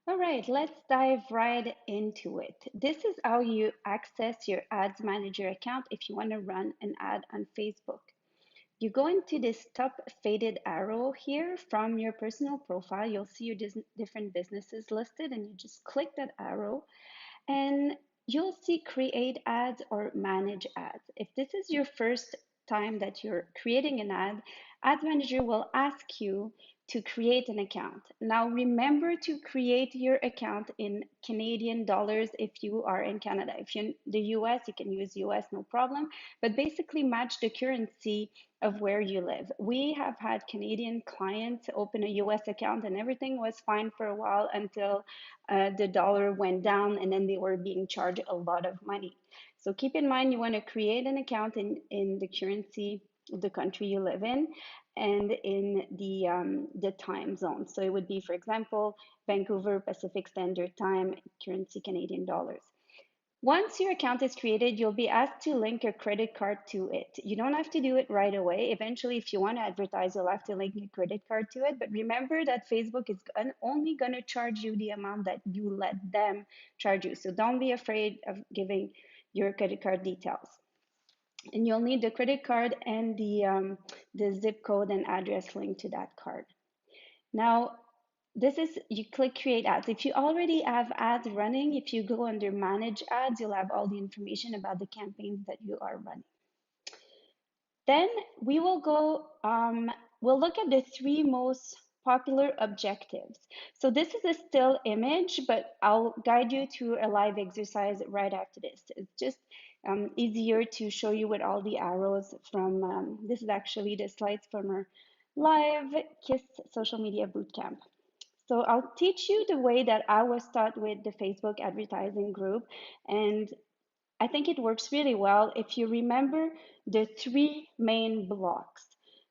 All right, let's dive right into it. This is how you access your Ads Manager account if you want to run an ad on Facebook. You go into this top faded arrow here from your personal profile. You'll see your different businesses listed, and you just click that arrow, and you'll see create ads or manage ads. If this is your first time that you're creating an ad, Ads Manager will ask you to create an account. Now remember to create your account in Canadian dollars if you are in Canada. If you're in the US, you can use US, no problem, but basically match the currency of where you live. We have had Canadian clients open a US account and everything was fine for a while until the dollar went down and then they were being charged a lot of money. So keep in mind you want to create an account in the currency of the country you live in and in the time zone. So it would be, for example, Vancouver Pacific Standard Time, currency Canadian dollars. Once your account is created, you'll be asked to link your credit card to it. You don't have to do it right away. Eventually, if you want to advertise, you'll have to link your credit card to it. But remember that Facebook is only going to charge you the amount that you let them charge you. So don't be afraid of giving your credit card details. And you'll need the credit card and the zip code and address linked to that card. Now, this is, you click create ads. If you already have ads running, if you go under manage ads, you'll have all the information about the campaigns that you are running. Then we will go, we'll look at the three most popular objectives. So this is a still image, but I'll guide you through a live exercise right after this. It's just easier to show you with all the arrows from, this is actually the slides from our live KISS social media bootcamp. So I'll teach you the way that I was taught with the Facebook advertising group, and I think it works really well if you remember the three main blocks.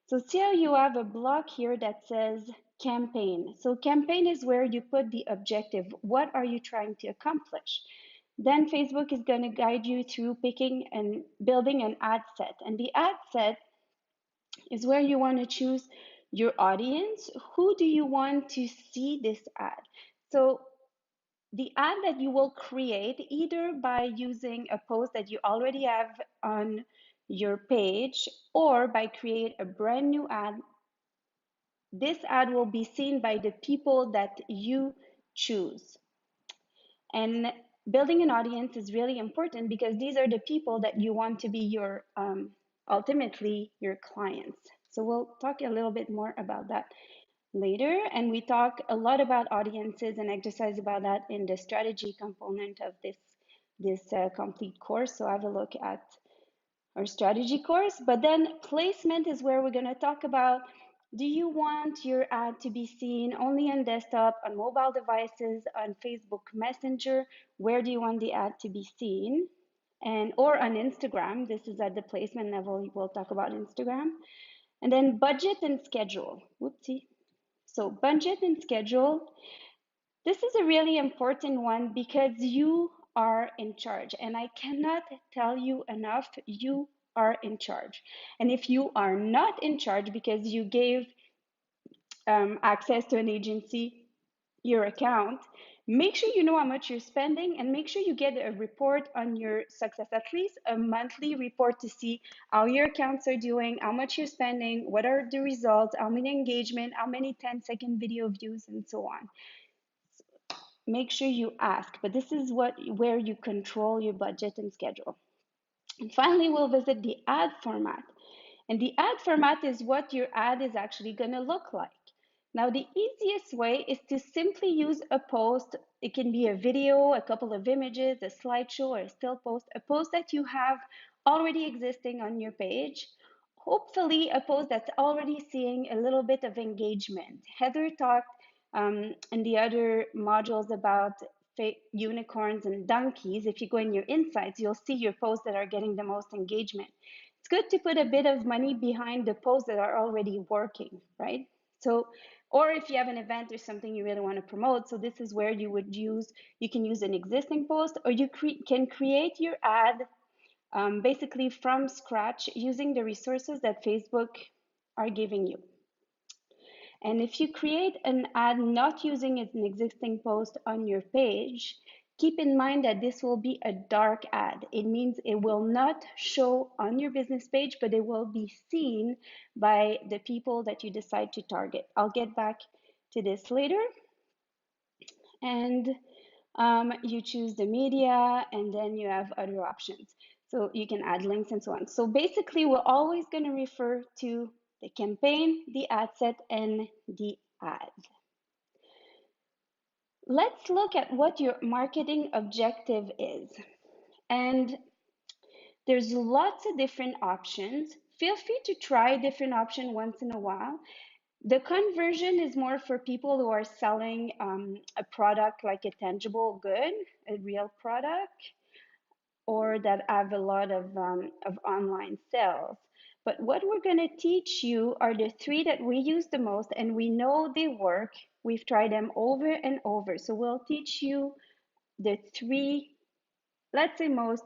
So see how you have a block here that says campaign. So campaign is where you put the objective. What are you trying to accomplish? Then Facebook is going to guide you through picking and building an ad set. And the ad set is where you want to choose your audience. Who do you want to see this ad? So the ad that you will create either by using a post that you already have on your page or by create a brand new ad. This ad will be seen by the people that you choose. And building an audience is really important because these are the people that you want to be your ultimately your clients. So we'll talk a little bit more about that later. And we talk a lot about audiences and exercise about that in the strategy component of this complete course. So have a look at our strategy course. But then placement is where we're going to talk about, do you want your ad to be seen only on desktop, on mobile devices, on Facebook Messenger? Where do you want the ad to be seen? And or on Instagram. This is at the placement level. We'll talk about Instagram. And then budget and schedule. Whoopsie. So budget and schedule, this is a really important one because you are in charge. And I cannot tell you enough, you are in charge. And if you are not in charge because you gave access to an agency, your account, make sure you know how much you're spending and make sure you get a report on your success, at least a monthly report to see how your accounts are doing, how much you're spending, what are the results, how many engagement, how many 10-second video views, and so on. Make sure you ask, but this is where you control your budget and schedule. And finally, we'll visit the ad format. And the ad format is what your ad is actually going to look like. Now, the easiest way is to simply use a post. It can be a video, a couple of images, a slideshow, or a still post, a post that you have already existing on your page. Hopefully, a post that's already seeing a little bit of engagement. Heather talked in the other modules about unicorns and donkeys. If you go in your insights, you'll see your posts that are getting the most engagement. It's good to put a bit of money behind the posts that are already working, right? So, or if you have an event or something you really want to promote, so this is where you would use, you can use an existing post or you can create your ad basically from scratch using the resources that Facebook are giving you. And if you create an ad not using an existing post on your page, keep in mind that this will be a dark ad. It means it will not show on your business page, but it will be seen by the people that you decide to target. I'll get back to this later. And you choose the media, and then you have other options. So you can add links and so on. So basically, we're always going to refer to the campaign, the ad set, and the ad. Let's look at what your marketing objective is. And there's lots of different options. Feel free to try different options once in a while. The conversion is more for people who are selling a product like a tangible good, a real product, or that have a lot of online sales. But what we're going to teach you are the three that we use the most, and we know they work. We've tried them over and over. So we'll teach you the three, let's say, most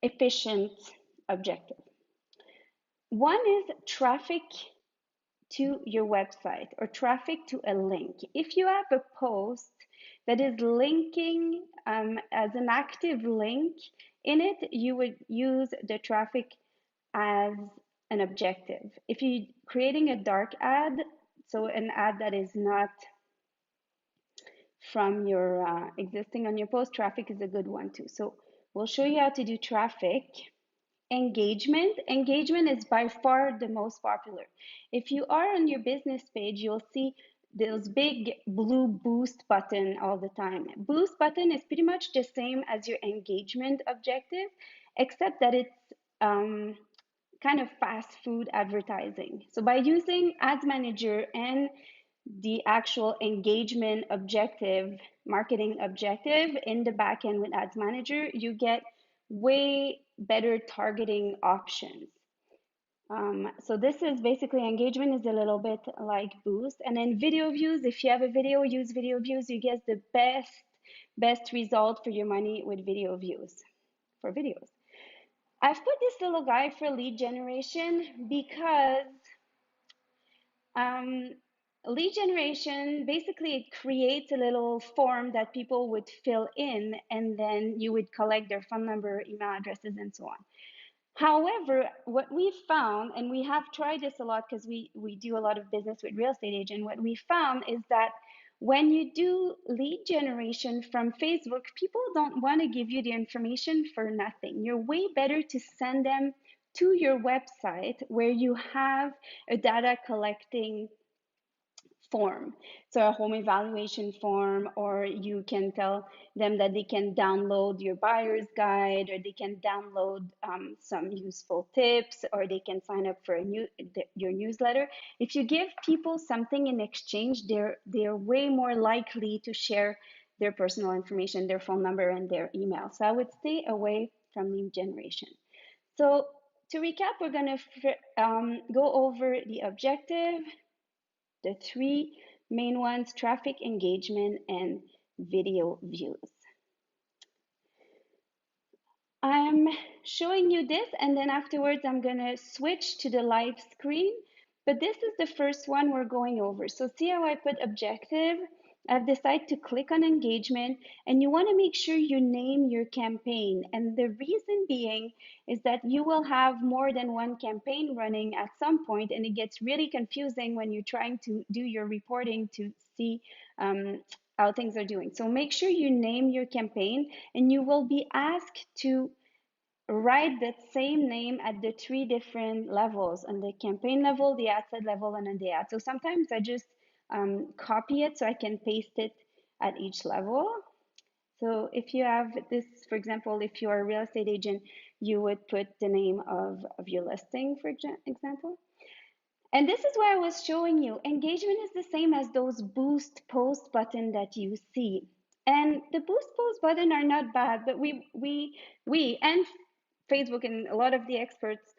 efficient objectives. One is traffic to your website or traffic to a link. If you have a post that is linking as an active link in it, you would use the traffic as an objective. If you're creating a dark ad, so an ad that is not from your existing on your post, traffic is a good one too. So we'll show you how to do traffic. Engagement is by far the most popular. If you are on your business page, you'll see those big blue boost button all the time. Boost button is pretty much the same as your engagement objective, except that it's kind of fast food advertising. So by using Ads Manager and the actual engagement objective, marketing objective in the backend with Ads Manager, you get way better targeting options. So this is basically engagement is a little bit like boost. And then video views, if you have a video, use video views, you get the best result for your money with video views for videos. I've put this little guy for lead generation because um, lead generation, basically it creates a little form that people would fill in, and then you would collect their phone number, email addresses, and so on. However, what we found, and we have tried this a lot because we do a lot of business with real estate agents, what we found is that when you do lead generation from Facebook, people don't want to give you the information for nothing. You're way better to send them to your website where you have a data collecting form. So a home evaluation form, or you can tell them that they can download your buyer's guide, or they can download some useful tips, or they can sign up for your newsletter. If you give people something in exchange, they're way more likely to share their personal information, their phone number, and their email. So I would stay away from lead generation. So to recap, we're going to go over the objective, the three main ones: traffic, engagement, and video views. I'm showing you this, and then afterwards I'm going to switch to the live screen. But this is the first one we're going over. So see how I put objective? I've decided to click on engagement, and you want to make sure you name your campaign. And the reason being is that you will have more than one campaign running at some point, and it gets really confusing when you're trying to do your reporting to see how things are doing. So make sure you name your campaign, and you will be asked to write that same name at the three different levels: on the campaign level, the ad set level, and on the ad. So sometimes I just copy it so I can paste it at each level. So if you have this, for example, if you're a real estate agent, you would put the name of your listing, for example. And this is where I was showing you. Engagement is the same as those boost post button that you see. And the boost post button are not bad, but we and Facebook and a lot of the experts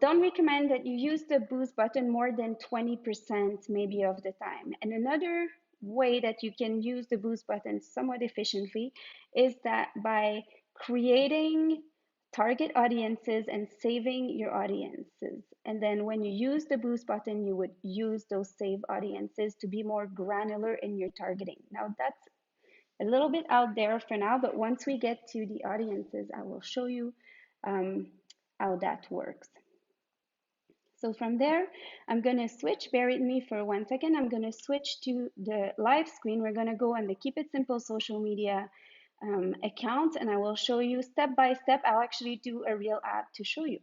don't recommend that you use the boost button more than 20% maybe of the time. And another way that you can use the boost button somewhat efficiently is that by creating target audiences and saving your audiences. And then when you use the boost button, you would use those save audiences to be more granular in your targeting. Now that's a little bit out there for now, but once we get to the audiences, I will show you um, how that works. So from there, I'm going to switch, bear with me for 1 second. I'm going to switch to the live screen. We're going to go on the Keep It Simple social media account, and I will show you step by step. I'll actually do a real ad to show you.